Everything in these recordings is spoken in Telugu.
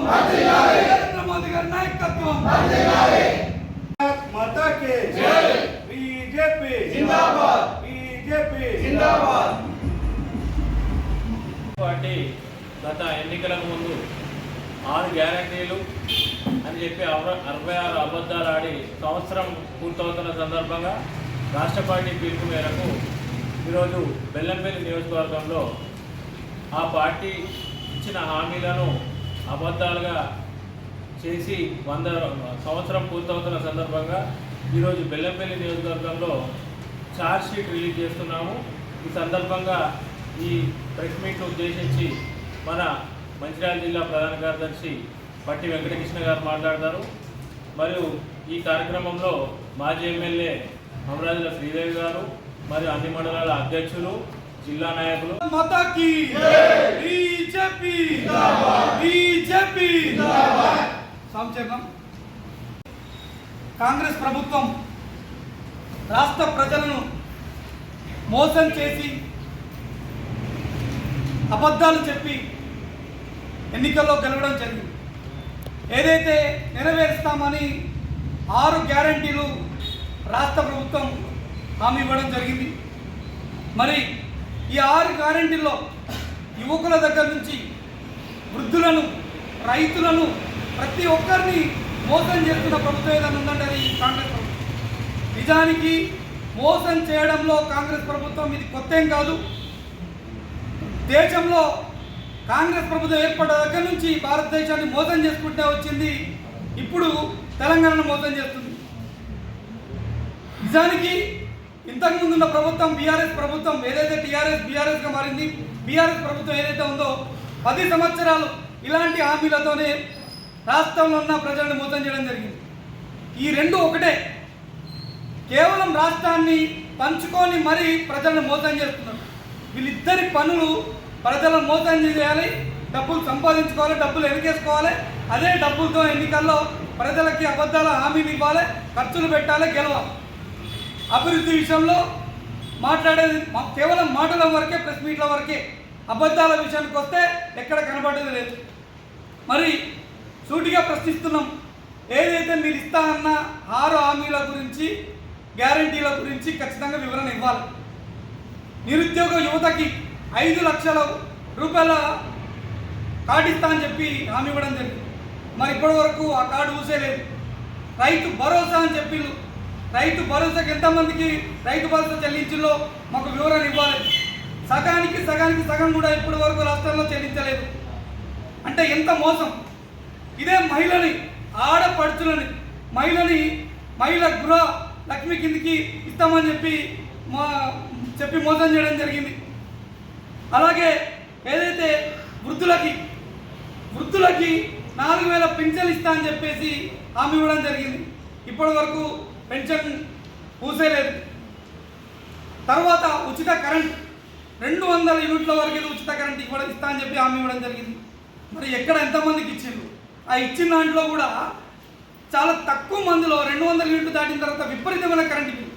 నాయకత్వం నరేంద్ర మోదీ గారి నాయకత్వం माता के बीजेपी जिंदाबाद बीजेपी जिंदाबाद పార్టీ గత ఎన్నికలకు ముందు 6 గ్యారంటీలు అని చెప్పి 66 అబద్ధాలు ఆడి సంవత్సరం పూర్తవుతున్న సందర్భంగా రాష్ట్ర పార్టీ పిలుపు మేరకు ఈరోజు బెల్లంపల్లి నియోజకవర్గంలో ఆ పార్టీ ఇచ్చిన హామీలను అబద్ధాలుగా చేసి 100 సంవత్సరం పూర్తవుతున్న సందర్భంగా ఈరోజు బెల్లంపల్లి నియోజకవర్గంలో ఛార్జ్ షీట్ రిలీజ్ చేస్తున్నాము. ఈ సందర్భంగా ఈ ప్రెస్ మీట్ను ఉద్దేశించి మన మంచిర్యాల జిల్లా ప్రధాన కార్యదర్శి పట్టి వెంకటకృష్ణ గారు మాట్లాడతారు. మరియు ఈ కార్యక్రమంలో మాజీ ఎమ్మెల్యే అమరాజుల శ్రీదేవి గారు మరియు అన్ని మండలాల అధ్యక్షులు జిల్లా నాయకులు మాతాకి బీజేపీ బీజేపీ సంక్షేమం కాంగ్రెస్ ప్రభుత్వం రాష్ట్ర ప్రజలను మోసం చేసి అబద్ధాలు చెప్పి ఎన్నికల్లో గెలవడం జరిగింది. ఏదైతే నెరవేరుస్తామని 6 గ్యారంటీలు రాష్ట్ర ప్రభుత్వం హామీ ఇవ్వడం జరిగింది. మరి ఈ 6 గ్యారంటీల్లో యువకుల దగ్గర నుంచి వృద్ధులను, రైతులను, ప్రతి ఒక్కరిని మోసం చేస్తున్న ప్రభుత్వం ఏదైనా ఉందంటే అది కాంగ్రెస్ ప్రభుత్వం. నిజానికి మోసం చేయడంలో కాంగ్రెస్ ప్రభుత్వం ఇది కొత్త ఏం కాదు. దేశంలో కాంగ్రెస్ ప్రభుత్వం ఏర్పడ్డ దగ్గర నుంచి భారతదేశాన్ని మోసం చేసుకుంటూ వచ్చింది. ఇప్పుడు తెలంగాణను మోసం చేస్తుంది. నిజానికి ఇంతకుముందు ఉన్న ప్రభుత్వం బీఆర్ఎస్ ప్రభుత్వం ఏదైతే బీఆర్ఎస్గా మారింది, బీఆర్ఎస్ ప్రభుత్వం ఏదైతే ఉందో 10 సంవత్సరాలు ఇలాంటి హామీలతోనే రాష్ట్రంలో ఉన్న ప్రజలను మోసం చేయడం జరిగింది. ఈ రెండు ఒకటే. కేవలం రాష్ట్రాన్ని పంచుకొని మరీ ప్రజలను మోసం చేస్తున్నారు. వీళ్ళిద్దరి పనులు ప్రజలను మోసం చేయాలి, డబ్బులు సంపాదించుకోవాలి, డబ్బులు వెనకేసుకోవాలి. అదే డబ్బులతో ఎన్నికల్లో ప్రజలకి అబద్ధాల హామీలు ఇవ్వాలి, ఖర్చులు పెట్టాలి, గెలవాలి. అభివృద్ధి విషయంలో మాట్లాడేది కేవలం మాటల వరకే, ప్రెస్ మీట్ల వరకే. అబద్ధాల విషయానికి వస్తే ఎక్కడ కనబడేది లేదు. మరి సూటిగా ప్రశ్నిస్తున్నాం, ఏదైతే మీరు ఇస్తానన్న 6 హామీల గురించి, గ్యారంటీల గురించి ఖచ్చితంగా వివరణ ఇవ్వాలి. నిరుద్యోగ యువతకి 5 లక్షల రూపాయల కార్డు ఇస్తా అని చెప్పి హామీ ఇవ్వడం జరిగింది. మరి ఇప్పటి వరకు ఆ కార్డు ఊసేలేదు. రైతు భరోసా అని చెప్పి, రైతు భరోసాకి ఎంతమందికి రైతు భరోసా చెల్లించిందో మాకు వివరణ ఇవ్వాలి. సగానికి సగం కూడా ఇప్పటి వరకు రాష్ట్రంలో చెల్లించలేదు. అంటే ఎంత మోసం! ఇదే మహిళని, ఆడపడుచులని, మహిళ గృహ లక్ష్మి కిందికి ఇస్తామని చెప్పి మోసం చేయడం జరిగింది. అలాగే ఏదైతే వృద్ధులకి 4,000 పెన్షన్ ఇస్తా అని చెప్పేసి హామీ ఇవ్వడం జరిగింది. ఇప్పటి వరకు పెన్షన్ పూసేలేదు. తర్వాత ఉచిత కరెంట్ 200 యూనిట్ల వరకు ఉచిత కరెంట్ ఇస్తా అని చెప్పి హామీ ఇవ్వడం జరిగింది. మరి ఎక్కడ ఎంతమందికి ఇచ్చిండ్రు? ఆ ఇచ్చిన దాంట్లో కూడా చాలా తక్కువ మందిలో 200 యూనిట్లు దాటిన తర్వాత విపరీతమైన కరెంటు బిల్లు.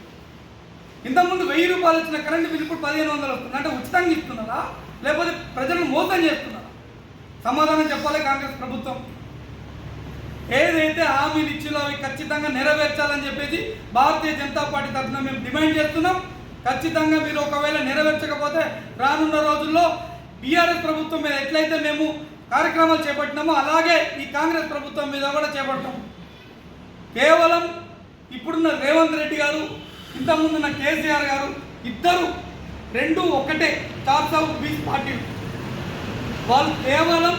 ఇంతకుముందు 1000 రూపాయలు వచ్చిన కరెంటు బిల్లు ఇప్పుడు 1500 వస్తుంది. అంటే ఉచితంగా ఇస్తున్నారా లేకపోతే ప్రజలను మోసం చేస్తున్నారా? సమాధానం చెప్పాలి కాంగ్రెస్ ప్రభుత్వం. ఏదైతే హామీలు ఇచ్చిందో అవి ఖచ్చితంగా నెరవేర్చాలని చెప్పేసి భారతీయ జనతా పార్టీ తరఫున మేము డిమాండ్ చేస్తున్నాం. ఖచ్చితంగా మీరు ఒకవేళ నెరవేర్చకపోతే రానున్న రోజుల్లో బీఆర్ఎస్ ప్రభుత్వం మీద ఎట్లయితే మేము కార్యక్రమాలు చేపట్టినామో అలాగే ఈ కాంగ్రెస్ ప్రభుత్వం మీద కూడా చేపడతాం. కేవలం ఇప్పుడున్న రేవంత్ రెడ్డి గారు, ఇంతకుముందున్న కేసీఆర్ గారు ఇద్దరు రెండు ఒకటే, 420 పార్టీలు. వాళ్ళు కేవలం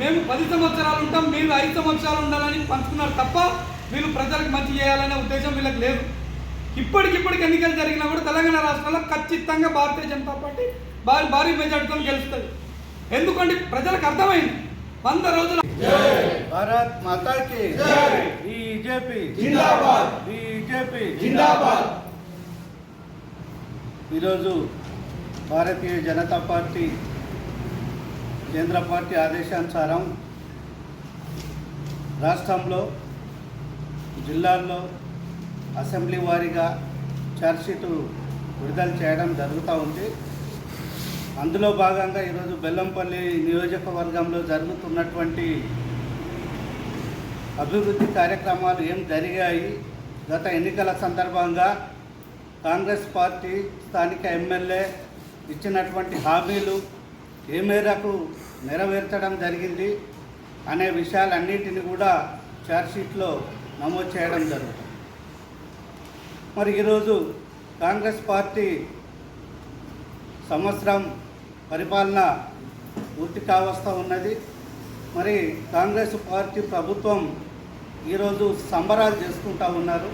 మేము 10 సంవత్సరాలు ఉంటాం, మీరు 5 సంవత్సరాలు ఉండాలని పంచుకున్నారు తప్ప వీళ్ళు ప్రజలకు మంచి చేయాలనే ఉద్దేశం వీళ్ళకి లేదు. ఇప్పటికిప్పటికి ఎన్నికలు జరిగినా కూడా తెలంగాణ రాష్ట్రంలో ఖచ్చితంగా భారతీయ జనతా పార్టీ భారీ మెజార్టీతో గెలుస్తుంది. ఎందుకంటే ప్రజలకు అర్థమైంది 100 రోజుల भारत माता की बीजेपी जिंदाबाद बीजेपी जिंदाबाद ఈరోజు భారతీయ జనతా పార్టీ కేంద్ర పార్టీ ఆదేశానుసారం రాష్ట్రంలో జిల్లాల్లో అసెంబ్లీ వారీగా ఛార్జ్షీటు విడుదల చేయడం జరుగుతూ ఉంది. అందులో భాగంగా ఈరోజు బెల్లంపల్లి నియోజకవర్గంలో జరుగుతున్నటువంటి అభివృద్ధి కార్యక్రమాలు ఏం జరిగాయి, గత ఎన్నికల సందర్భంగా కాంగ్రెస్ పార్టీ స్థానిక ఎమ్మెల్యే ఇచ్చినటువంటి హామీలు ఏ మేరకు నెరవేర్చడం జరిగింది అనే విషయాలన్నింటినీ కూడా ఛార్జ్షీట్లో నమోదు చేయడం జరుగుతుంది. మరి ఈరోజు కాంగ్రెస్ పార్టీ సంవత్సరం పరిపాలన పూర్తి కావస్తూ ఉన్నది. మరి కాంగ్రెస్ పార్టీ ప్రభుత్వం ఈరోజు సంబరాలు చేసుకుంటూ ఉన్నారు.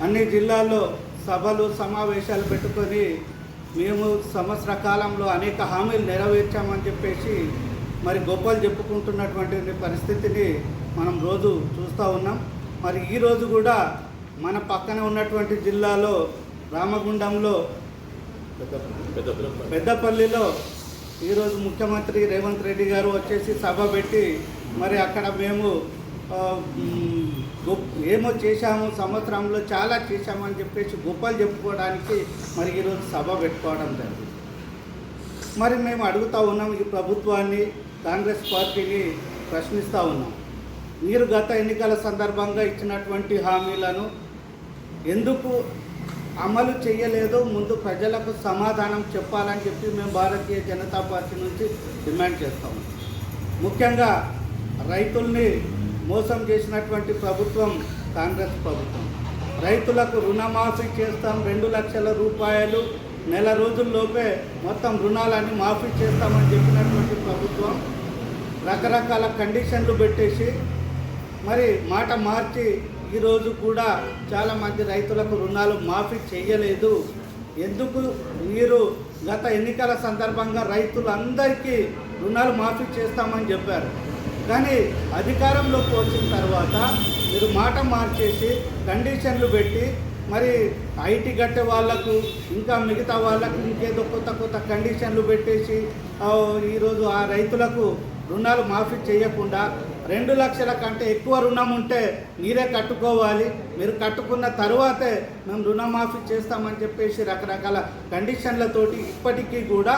అన్ని జిల్లాల్లో సభలు సమావేశాలు పెట్టుకొని మేము సంవత్సర కాలంలో అనేక హామీలు నెరవేర్చామని చెప్పేసి మరి గొప్పలు చెప్పుకుంటున్నటువంటి పరిస్థితిని మనం రోజు చూస్తూ ఉన్నాం. మరి ఈరోజు కూడా మన పక్కన ఉన్నటువంటి జిల్లాలో రామగుండంలో పెద్దపల్లిలో ఈరోజు ముఖ్యమంత్రి రేవంత్ రెడ్డి గారు వచ్చేసి సభ పెట్టి మరి అక్కడ మేము ఏమో చేశాము, సంవత్సరంలో చాలా చేశామని చెప్పేసి గొప్పలు చెప్పుకోవడానికి మరి ఈరోజు సభ పెట్టుకోవడం జరిగింది. మరి మేము అడుగుతూ ఉన్నాం, ఈ ప్రభుత్వాన్ని కాంగ్రెస్ పార్టీని ప్రశ్నిస్తూ ఉన్నాం. మీరు గత ఎన్నికల సందర్భంగా ఇచ్చినటువంటి హామీలను ఎందుకు అమలు చేయలేదో ముందు ప్రజలకు సమాధానం చెప్పాలని చెప్పి మేము భారతీయ జనతా పార్టీ నుంచి డిమాండ్ చేస్తాము. ముఖ్యంగా రైతుల్ని మోసం చేసినటువంటి ప్రభుత్వం కాంగ్రెస్ ప్రభుత్వం. రైతులకు రుణమాఫీ చేస్తాం, 2 లక్షల రూపాయలు నెల రోజుల్లోపే మొత్తం రుణాలన్నీ మాఫీ చేస్తామని చెప్పినటువంటి ప్రభుత్వం రకరకాల కండిషన్లు పెట్టేసి మరి మాట మార్చి ఈరోజు కూడా చాలామంది రైతులకు రుణాలు మాఫీ చేయలేదు. ఎందుకు మీరు గత ఎన్నికల సందర్భంగా రైతులందరికీ రుణాలు మాఫీ చేస్తామని చెప్పారు, కానీ అధికారంలోకి వచ్చిన తర్వాత మీరు మాట మార్చేసి కండిషన్లు పెట్టి మరి ఐటీ కట్టే వాళ్లకు ఇంకా మిగతా వాళ్ళకు ఇంకేదో కొత్త కండిషన్లు పెట్టేసి ఈరోజు ఆ రైతులకు రుణాలు మాఫీ చేయకుండా 2 లక్షల కంటే ఎక్కువ రుణం ఉంటే మీరే కట్టుకోవాలి, మీరు కట్టుకున్న తర్వాతే మేము రుణమాఫీ చేస్తామని చెప్పేసి రకరకాల కండిషన్లతోటి ఇప్పటికీ కూడా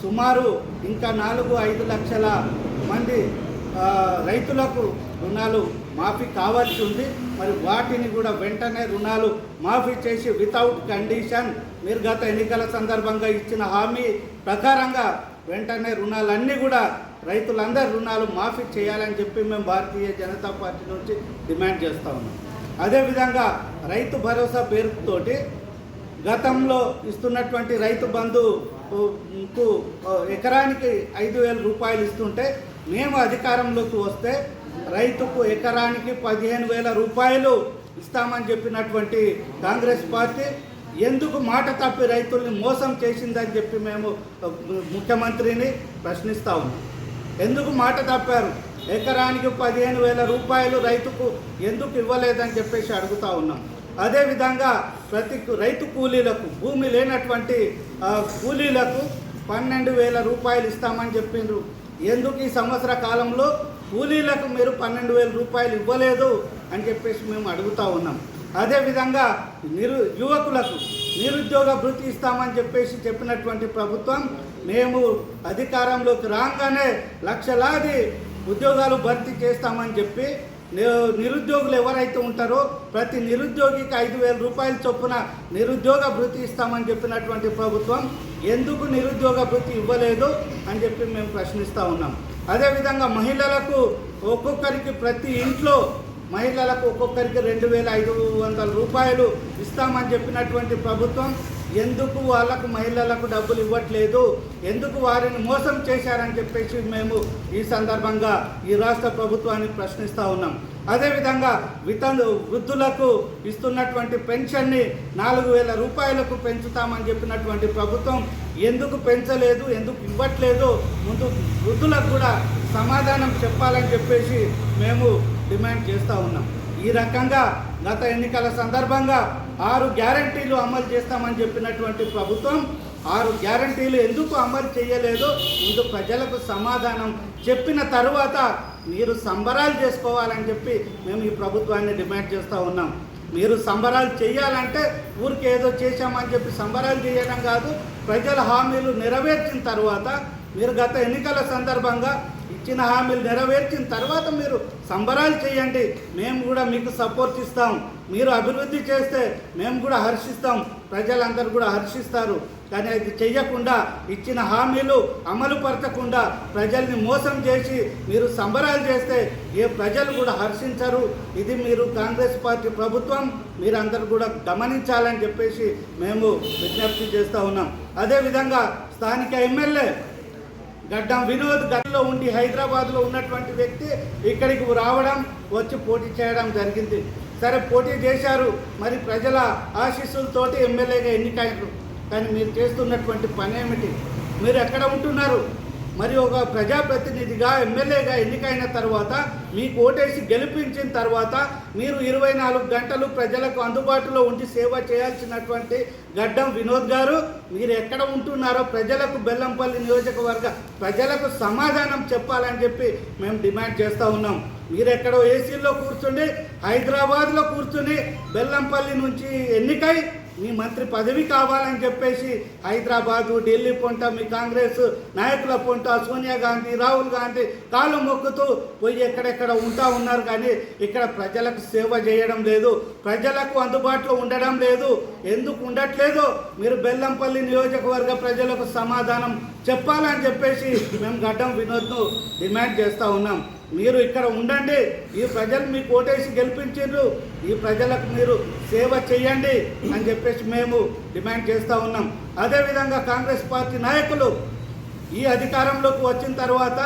సుమారు ఇంకా 4-5 లక్షల మంది రైతులకు రుణాలు మాఫీ కావాల్సి ఉంది. మరి వాటిని కూడా వెంటనే రుణాలు మాఫీ చేసి వితౌట్ కండిషన్ మీరు గత ఎన్నికల సందర్భంగా ఇచ్చిన హామీ ప్రకారంగా వెంటనే రుణాలన్నీ కూడా రైతులందరూ రుణాలు మాఫీ చేయాలని చెప్పి మేము భారతీయ జనతా పార్టీ నుంచి డిమాండ్ చేస్తూ ఉన్నాం. అదేవిధంగా రైతు భరోసా పేరుతోటి గతంలో ఇస్తున్నటువంటి రైతు బంధుకు ఎకరానికి 5,000 రూపాయలు ఇస్తుంటే మేము అధికారంలోకి వస్తే రైతుకు ఎకరానికి 15,000 రూపాయలు ఇస్తామని చెప్పినటువంటి కాంగ్రెస్ పార్టీ ఎందుకు మాట తప్పి రైతుల్ని మోసం చేసిందని చెప్పి మేము ముఖ్యమంత్రిని ప్రశ్నిస్తూ ఉన్నాం. ఎందుకు మాట తప్పారు? ఎకరానికి 15,000 రూపాయలు రైతుకు ఎందుకు ఇవ్వలేదని చెప్పేసి అడుగుతూ ఉన్నాం. అదేవిధంగా ప్రతి రైతు కూలీలకు, భూమి లేనటువంటి కూలీలకు 12,000 రూపాయలు ఇస్తామని చెప్పిండ్రు. ఎందుకు ఈ సంవత్సర కాలంలో కూలీలకు మీరు 12,000 రూపాయలు ఇవ్వలేదు అని చెప్పేసి మేము అడుగుతూ ఉన్నాం. అదేవిధంగా యువకులకు నిరుద్యోగ భృతి ఇస్తామని చెప్పేసి చెప్పినటువంటి ప్రభుత్వం మేము అధికారంలోకి రాగానే లక్షలాది ఉద్యోగాలు భర్తీ చేస్తామని చెప్పి నిరుద్యోగులు ఎవరైతే ఉంటారో ప్రతి నిరుద్యోగికి 5,000 రూపాయల చొప్పున నిరుద్యోగ భృతి ఇస్తామని చెప్పినటువంటి ప్రభుత్వం ఎందుకు నిరుద్యోగ భృతి ఇవ్వలేదు అని చెప్పి మేము ప్రశ్నిస్తూ ఉన్నాం. అదేవిధంగా మహిళలకు ఒక్కొక్కరికి ప్రతి ఇంట్లో మహిళలకు ఒక్కొక్కరికి 2,500 రూపాయలు ఇస్తామని చెప్పినటువంటి ప్రభుత్వం ఎందుకు వాళ్ళకు మహిళలకు డబ్బులు ఇవ్వట్లేదు, ఎందుకు వారిని మోసం చేశారని చెప్పేసి మేము ఈ సందర్భంగా ఈ రాష్ట్ర ప్రభుత్వాన్ని ప్రశ్నిస్తూ ఉన్నాం. అదేవిధంగా వృద్ధులకు ఇస్తున్నటువంటి పెన్షన్ని 4,000 రూపాయలకు పెంచుతామని చెప్పినటువంటి ప్రభుత్వం ఎందుకు పెంచలేదు, ఎందుకు ఇవ్వట్లేదు, ముందు వృద్ధులకు కూడా సమాధానం చెప్పాలని చెప్పేసి మేము డిమాండ్ చేస్తూ ఉన్నాం. ఈ రకంగా గత ఎన్నికల సందర్భంగా 6 గ్యారంటీలు అమలు చేస్తామని చెప్పినటువంటి ప్రభుత్వం 6 గ్యారంటీలు ఎందుకు అమలు చేయలేదో ముందు ప్రజలకు సమాధానం చెప్పిన తరువాత మీరు సంబరాలు చేసుకోవాలని చెప్పి మేము ఈ ప్రభుత్వాన్ని డిమాండ్ చేస్తూ ఉన్నాం. మీరు సంబరాలు చేయాలంటే ఊరికి ఏదో చేశామని చెప్పి సంబరాలు చేయడం కాదు, ప్రజల హామీలు నెరవేర్చిన తర్వాత మీరు గత ఎన్నికల సందర్భంగా ఇచ్చిన హామీలు నెరవేర్చిన తర్వాత మీరు సంబరాలు చేయండి, మేము కూడా మీకు సపోర్ట్ ఇస్తాం. మీరు అభివృద్ధి చేస్తే మేము కూడా హర్షిస్తాం, ప్రజలందరూ కూడా హర్షిస్తారు. కానీ అది చెయ్యకుండా ఇచ్చిన హామీలు అమలు పరచకుండా ప్రజల్ని మోసం చేసి మీరు సంబరాలు చేస్తే ఏ ప్రజలు కూడా హర్షించరు. ఇది మీరు కాంగ్రెస్ పార్టీ ప్రభుత్వం మీరందరూ కూడా గమనించాలని చెప్పేసి మేము విజ్ఞప్తి చేస్తూ ఉన్నాం. అదేవిధంగా స్థానిక ఎమ్మెల్యే గడ్డం వినోద్ గతంలో ఉండి హైదరాబాద్లో ఉన్నటువంటి వ్యక్తి ఇక్కడికి రావడం, వచ్చి పోటీ చేయడం జరిగింది. సరే, పోటీ చేశారు, మరి ప్రజల ఆశీస్సులతోటి ఎమ్మెల్యేగా ఎన్నికయ్యారు. కానీ మీరు చేస్తున్నటువంటి పని ఏమిటి? మీరు ఎక్కడ ఉంటున్నారు? మరి ఒక ప్రజాప్రతినిధిగా ఎమ్మెల్యేగా ఎన్నికైన తర్వాత మీకు ఓటేసి గెలిపించిన తర్వాత మీరు 24 గంటలు ప్రజలకు అందుబాటులో ఉండి సేవ చేయాల్సినటువంటి గడ్డం వినోద్ గారు, మీరు ఎక్కడ ఉంటున్నారో ప్రజలకు, బెల్లంపల్లి నియోజకవర్గ ప్రజలకు సమాధానం చెప్పాలని చెప్పి మేము డిమాండ్ చేస్తూ ఉన్నాం. మీరు ఎక్కడో ఏసీలో కూర్చుని, హైదరాబాద్లో కూర్చుని బెల్లంపల్లి నుంచి ఎన్నికై మీ మంత్రి పదవి కావాలని చెప్పేసి హైదరాబాదు, ఢిల్లీ పొంట మీ కాంగ్రెస్ నాయకుల పొంట సోనియా గాంధీ, రాహుల్ గాంధీ కాళ్ళు మొక్కుతూ పోయి ఎక్కడెక్కడ ఉన్నారు. కానీ ఇక్కడ ప్రజలకు సేవ చేయడం లేదు, ప్రజలకు అందుబాటులో ఉండడం లేదు. ఎందుకు ఉండట్లేదు? మీరు బెల్లంపల్లి నియోజకవర్గ ప్రజలకు సమాధానం చెప్పాలని చెప్పేసి మేము గడ్డం వినోద్ను డిమాండ్ చేస్తూ ఉన్నాం. మీరు ఇక్కడ ఉండండి, ఈ ప్రజలు మీకు ఓటేసి గెలిపించారు, ఈ ప్రజలకు మీరు సేవ చేయండి అని చెప్పేసి మేము డిమాండ్ చేస్తూ ఉన్నాం. అదేవిధంగా కాంగ్రెస్ పార్టీ నాయకులు ఈ అధికారంలోకి వచ్చిన తర్వాత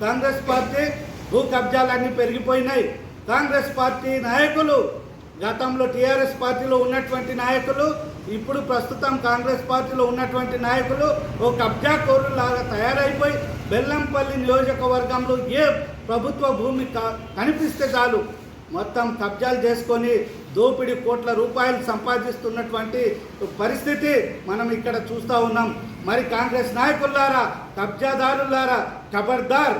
కాంగ్రెస్ పార్టీ భూ కబ్జాలన్నీ పెరిగిపోయినాయి. కాంగ్రెస్ పార్టీ నాయకులు గతంలో టీఆర్ఎస్ పార్టీలో ఉన్నటువంటి నాయకులు, ఇప్పుడు ప్రస్తుతం కాంగ్రెస్ పార్టీలో ఉన్నటువంటి నాయకులు ఓ కబ్జా కోరులాగా తయారైపోయి బెల్లంపల్లి నియోజకవర్గంలో ఏ ప్రభుత్వ భూమి కనిపిస్తే చాలు మొత్తం కబ్జాలు చేసుకొని దోపిడీ కోట్ల రూపాయలు సంపాదిస్తున్నటువంటి పరిస్థితి మనం ఇక్కడ చూస్తూ ఉన్నాం. మరి కాంగ్రెస్ నాయకులారా, కబ్జాదారులారా, ఖబర్దార్,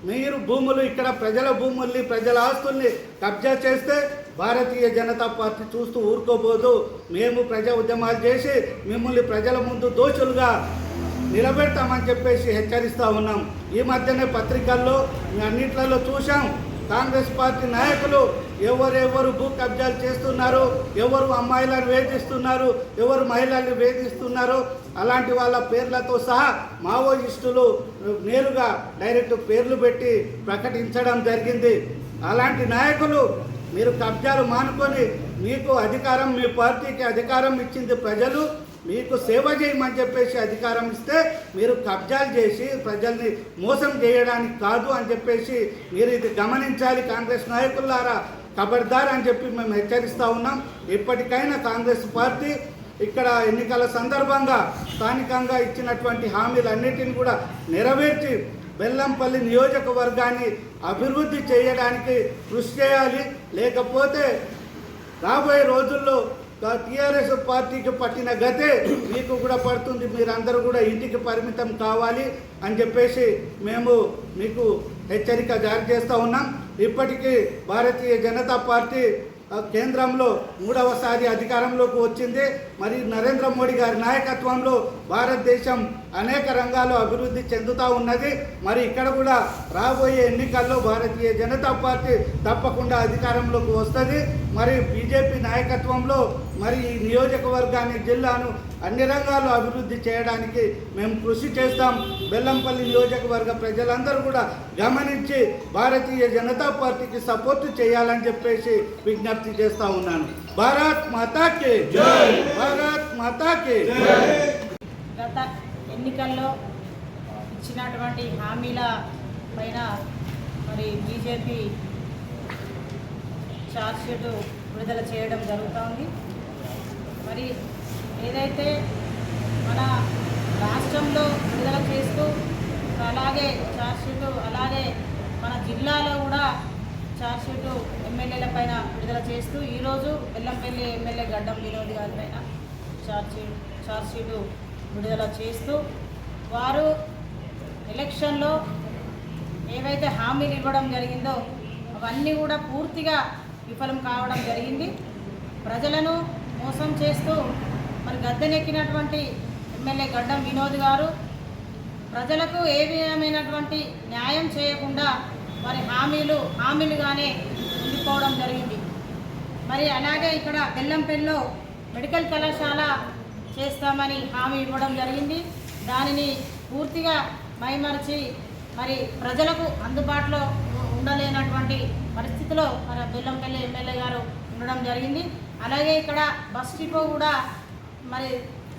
మీరు భూములు ఇక్కడ ప్రజల భూముల్ని, ప్రజల ఆస్తుల్ని కబ్జా చేస్తే భారతీయ జనతా పార్టీ చూస్తూ ఊరుకోబోదు. మేము ప్రజా ఉద్యమాలు చేసి మిమ్మల్ని ప్రజల ముందు దోషులుగా నిలబెడతామని చెప్పేసి హెచ్చరిస్తూ ఉన్నాం. ఈ మధ్యనే పత్రికల్లో అన్నిట్లలో చూసాం, కాంగ్రెస్ పార్టీ నాయకులు ఎవరెవరు భూ కబ్జాలు చేస్తున్నారు, ఎవరు అమ్మాయిలను వేధిస్తున్నారు, ఎవరు మహిళల్ని వేధిస్తున్నారో అలాంటి వాళ్ళ పేర్లతో సహా మావోయిస్టులు నేరుగా డైరెక్ట్ పేర్లు పెట్టి ప్రకటించడం జరిగింది. అలాంటి నాయకులు మీరు కబ్జాలు మానుకొని, మీకు అధికారం, మీ పార్టీకి అధికారం ఇచ్చింది ప్రజలు, మీకు సేవ చేయమని చెప్పేసి అధికారం ఇస్తే మీరు కబ్జాలు చేసి ప్రజల్ని మోసం చేయడానికి కాదు అని చెప్పేసి మీరు ఇది గమనించాలి. కాంగ్రెస్ నాయకులారా, ఖబర్దార్ అని చెప్పి మేము హెచ్చరిస్తూ ఉన్నాం. ఇప్పటికైనా కాంగ్రెస్ పార్టీ ఇక్కడ ఎన్నికల సందర్భంగా స్థానికంగా ఇచ్చినటువంటి హామీలన్నిటిని కూడా నెరవేర్చి బెల్లంపల్లి నియోజకవర్గాన్ని అభివృద్ధి చేయడానికి కృషి చేయాలి. లేకపోతే రాబోయే రోజుల్లో టీఆర్ఎస్ పార్టీకి పట్టిన గతే మీకు కూడా పడుతుంది. మీరందరూ కూడా ఇంటికి పరిమితం కావాలి అని చెప్పేసి మేము మీకు హెచ్చరిక జారీ చేస్తూ ఉన్నాం. ఇప్పటికీ భారతీయ జనతా పార్టీ కేంద్రంలో 3వసారి అధికారంలోకి వచ్చింది. మరి నరేంద్ర మోడీ గారి నాయకత్వంలో భారతదేశం అనేక రంగాల్లో అభివృద్ధి చెందుతూ ఉన్నది. మరి ఇక్కడ కూడా రాబోయే ఎన్నికల్లో భారతీయ జనతా పార్టీ తప్పకుండా అధికారంలోకి వస్తుంది. మరి బీజేపీ నాయకత్వంలో మరి ఈ నియోజకవర్గాన్ని, జిల్లాను అన్ని రంగాల్లో అభివృద్ధి చేయడానికి మేము కృషి చేస్తాం. బెల్లంపల్లి నియోజకవర్గ ప్రజలందరూ కూడా గమనించి భారతీయ జనతా పార్టీకి సపోర్ట్ చేయాలని చెప్పేసి విజ్ఞప్తి చేస్తూ ఉన్నాను. భారత్ మాతాకి జై, భారత్ మాతాకి జై. గత ఎన్నికల్లో ఇచ్చినటువంటి హామీల పైన మరి బీజేపీ ఛార్జ్షీట్ విడుదల చేయడం జరుగుతోంది. మరి ఏదైతే మన రాష్ట్రంలో విడుదల చేస్తూ అలాగే ఛార్జ్షీట్, అలాగే మన జిల్లాలో కూడా ఛార్జ్షీట్ ఎమ్మెల్యేల పైన విడుదల చేస్తూ ఈరోజు బెల్లంపల్లి ఎమ్మెల్యే గడ్డం వినోద్ గారి పైన ఛార్జ్షీట్ విడుదల చేస్తూ వారు ఎలక్షన్లో ఏవైతే హామీలు ఇవ్వడం జరిగిందో అవన్నీ కూడా పూర్తిగా విఫలం కావడం జరిగింది. ప్రజలను మోసం చేస్తూ మరి గద్దెనెక్కినటువంటి ఎమ్మెల్యే గడ్డం వినోద్ గారు ప్రజలకు ఏ విధమైనటువంటి న్యాయం చేయకుండా వారి హామీలుగానే ఉండిపోవడం జరిగింది. మరి అలాగే ఇక్కడ బెల్లంపల్లిలో మెడికల్ కళాశాల చేస్తామని హామీ ఇవ్వడం జరిగింది. దానిని పూర్తిగా మైమరిచి మరి ప్రజలకు అందుబాటులో ఉండలేనటువంటి పరిస్థితిలో మన బెల్లంపల్లి ఎమ్మెల్యే గారు ఉండడం జరిగింది. అలాగే ఇక్కడ బస్ డిపో కూడా మరి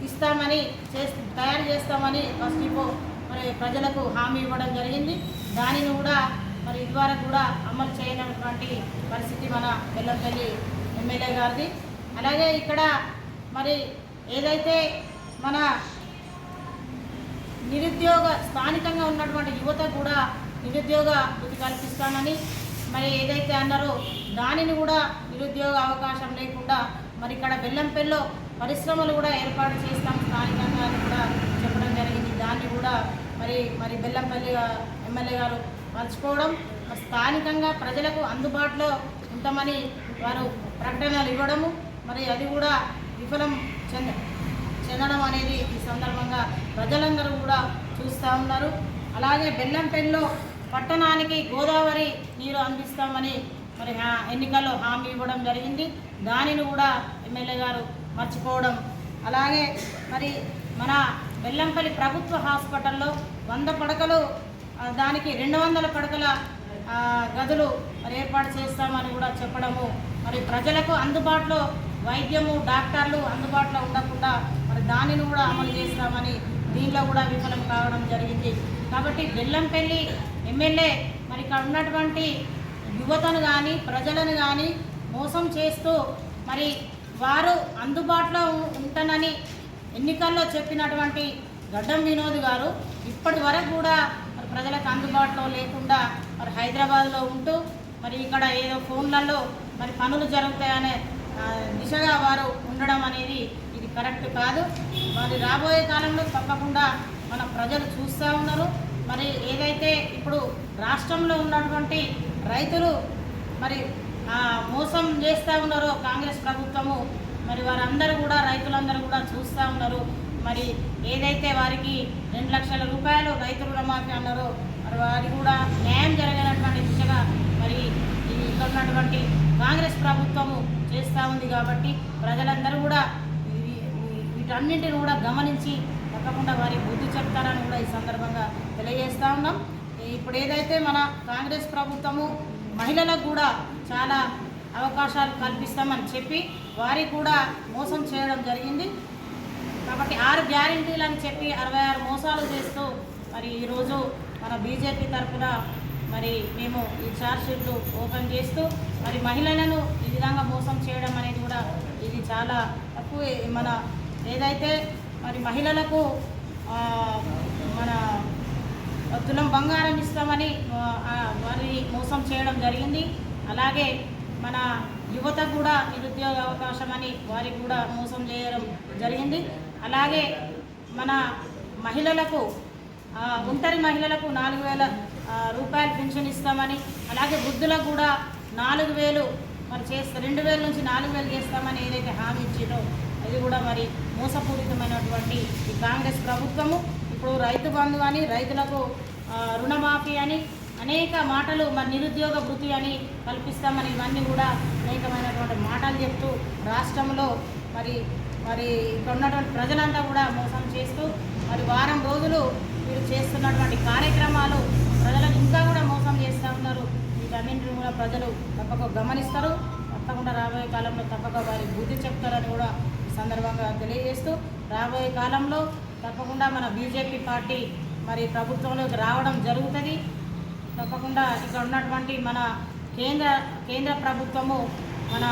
ఇస్తామని తయారు చేస్తామని బస్ డిపో మరి ప్రజలకు హామీ ఇవ్వడం జరిగింది. దానిని కూడా మరి ఇదివరకు కూడా అమలు చేయనటువంటి పరిస్థితి మన బెల్లంపల్లి ఎమ్మెల్యే గారిది. అలాగే ఇక్కడ మరి ఏదైతే మన స్థానికంగా ఉన్నటువంటి యువత కూడా నిరుద్యోగ వృత్తి కల్పిస్తానని మరి ఏదైతే అన్నారో దానిని కూడా నిరుద్యోగ అవకాశం లేకుండా మరి ఇక్కడ బెల్లంపల్లిలో పరిశ్రమలు కూడా ఏర్పాటు చేస్తాం స్థానికంగా అని కూడా చెప్పడం జరిగింది. దాన్ని కూడా మరి బెల్లంపల్లి ఎమ్మెల్యే గారు మర్చిపోవడం, స్థానికంగా ప్రజలకు అందుబాటులో ఉంటామని వారు ప్రకటనలు ఇవ్వడము మరి అది కూడా విఫలం చెందడం అనేది ఈ సందర్భంగా ప్రజలందరూ కూడా చూస్తూ ఉన్నారు. అలాగే బెల్లంపల్లిలో పట్టణానికి గోదావరి నీరు అందిస్తామని మరి ఎన్నికల్లో హామీ ఇవ్వడం జరిగింది. దానిని కూడా ఎమ్మెల్యే గారు మర్చిపోవడం. అలాగే మరి మన బెల్లంపల్లి ప్రభుత్వ హాస్పిటల్లో 100 పడకలు దానికి 200 పడకల గదులు మరి ఏర్పాటు చేస్తామని కూడా చెప్పడము మరి ప్రజలకు అందుబాటులో వైద్యము డాక్టర్లు అందుబాటులో ఉండకుండా మరి దానిని కూడా అమలు చేస్తామని దీనిలో కూడా విఫలం కావడం జరిగింది. కాబట్టి బెల్లంపల్లి ఎమ్మెల్యే మరి ఇక్కడ ఉన్నటువంటి యువతను కానీ ప్రజలను కానీ మోసం చేస్తూ మరి వారు అందుబాటులో ఉంటానని ఎన్నికల్లో చెప్పినటువంటి గడ్డం వినోద్ గారు ఇప్పటి వరకు కూడా మరి ప్రజలకు అందుబాటులో లేకుండా మరి హైదరాబాద్లో ఉంటూ మరి ఇక్కడ ఏదో ఫోన్లలో మరి పనులు జరుగుతాయనే దిశగా వారు ఉండడం అనేది ఇది కరెక్ట్ కాదు. మరి రాబోయే కాలంలో తప్పకుండా మన ప్రజలు చూస్తూ ఉన్నారు. మరి ఏదైతే ఇప్పుడు రాష్ట్రంలో ఉన్నటువంటి రైతులు మరి మోసం చేస్తూ ఉన్నారో కాంగ్రెస్ ప్రభుత్వము మరి వారందరూ కూడా రైతులందరూ కూడా చూస్తూ ఉన్నారు. మరి ఏదైతే వారికి 2 లక్షల రూపాయలు రైతు రుణమాఫీ అన్నారో మరి వారికి కూడా న్యాయం జరగనటువంటి దిశగా మరి ఇక్కడ ఉన్నటువంటి కాంగ్రెస్ ప్రభుత్వము చేస్తూ ఉంది. కాబట్టి ప్రజలందరూ కూడా వీటన్నింటిని కూడా గమనించి తప్పకుండా వారి బుద్ధి చెప్తారని కూడా ఈ సందర్భంగా తెలియజేస్తూ ఉన్నాం. ఇప్పుడు ఏదైతే మన కాంగ్రెస్ ప్రభుత్వము మహిళలకు కూడా చాలా అవకాశాలు కల్పిస్తామని చెప్పి వారికి కూడా మోసం చేయడం జరిగింది. కాబట్టి 6 గ్యారెంటీలు అని చెప్పి 66 మోసాలు చేస్తూ మరి ఈరోజు మన బీజేపీ తరఫున మరి మేము ఈ ఛార్జ్షీట్లు ఓపెన్ చేస్తూ మరి మహిళలను ఈ విధంగా మోసం చేయడం అనేది కూడా ఇది చాలా తక్కువ. మన ఏదైతే మరి మహిళలకు మన తులం బంగారం ఇస్తామని వారి మోసం చేయడం జరిగింది. అలాగే మన యువత కూడా నిరుద్యోగ అవకాశం అని వారికి కూడా మోసం చేయడం జరిగింది. అలాగే మన మహిళలకు ఒంటరి మహిళలకు 4,000 రూపాయలు పెన్షన్ ఇస్తామని, అలాగే వృద్ధులకు కూడా 4,000 మరి 2,000 నుంచి 4,000 చేస్తామని ఏదైతే హామీ ఇచ్చిందో అది కూడా మరి మోసపూరితమైనటువంటి ఈ కాంగ్రెస్ ప్రభుత్వము ఇప్పుడు రైతు బంధు అని రైతులకు రుణమాఫీ అని అనేక మాటలు మరి నిరుద్యోగ వృత్తి అని కల్పిస్తామని ఇవన్నీ కూడా అనేకమైనటువంటి మాటలు చెప్తూ రాష్ట్రంలో మరి ఇక్కడ ఉన్నటువంటి ప్రజలంతా కూడా మోసం చేస్తూ మరి వారం రోజులు వీరు చేస్తున్నటువంటి కార్యక్రమాలు ప్రజలకు ఇంకా కూడా మోసం చేస్తూ ఉన్నారు. వీటన్నింటిని కూడా ప్రజలు తప్పక గమనిస్తారు. తప్పకుండా రాబోయే కాలంలో తప్పక వారి బుద్ధి చెప్తారని కూడా ఈ సందర్భంగా తెలియజేస్తూ రాబోయే కాలంలో తప్పకుండా మన బీజేపీ పార్టీ మరి ప్రభుత్వంలోకి రావడం జరుగుతుంది. తప్పకుండా ఇక్కడ ఉన్నటువంటి మన కేంద్ర ప్రభుత్వము మన